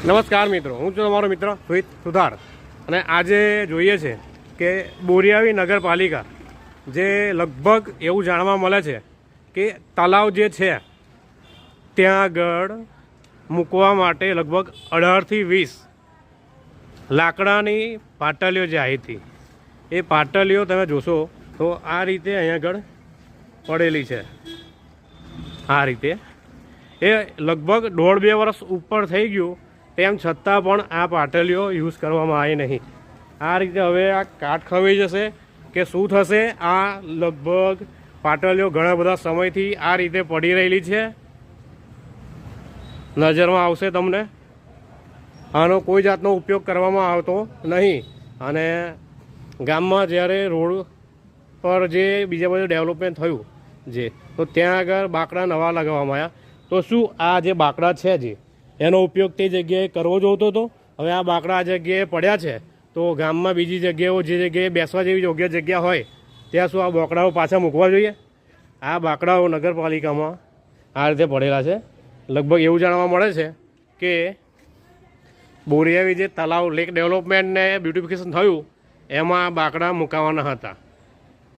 નમસ્કાર મિત્રો, હું છું તમારો મિત્ર સુહિત સુથાર અને આજે જોઈએ છે કે બોરીઆવી નગરપાલિકા જે લગભગ એવું જાણવા મળે છે કે તલાવ જે છે ત્યાં આગળ મૂકવા માટે લગભગ 18થી 20 લાકડાની પાટલીઓ જે આવી હતી એ પાટલીઓ તમે જોશો તો આ રીતે અહીંયા આગળ પડેલી છે. આ રીતે એ લગભગ 1.5-2 વર્ષ ઉપર થઈ ગયું, તેમ છતાં પણ આ પાટલીઓ યુઝ કરવામાં આવી નહીં. આ રીતે હવે આ કાટ ખવાઈ જશે કે શું થશે? આ લગભગ પાટલીઓ ઘણા બધા સમયથી આ રીતે પડી રહેલી છે, નજરમાં આવશે તમને. આનો કોઈ જાતનો ઉપયોગ કરવામાં આવતો નહીં. અને ગામમાં જ્યારે રોડ પર જે બીજા બધું ડેવલપમેન્ટ થયું જે, તો ત્યાં આગળ બાકડા નવા લગાવવામાં આવ્યા. તો શું આ જે બાકડા છે જે એનો ઉપયોગ તે જગ્યાએ કરવો જોઈતો હતો? હવે આ બાકડા આ જગ્યાએ પડ્યા છે, તો ગામમાં બીજી જગ્યાઓ જે જગ્યાએ બેસવા જેવી યોગ્ય જગ્યા હોય ત્યાં શું આ બાકડાઓ પાછા મૂકવા જોઈએ? આ બાકડાઓ નગરપાલિકામાં આ રીતે પડેલા છે. લગભગ એવું જાણવા મળે છે કે બોરીઆવી જે તલાવ લેક ડેવલપમેન્ટ ને બ્યુટિફિકેશન થયું એમાં બાકડા મુકાવાના હતા.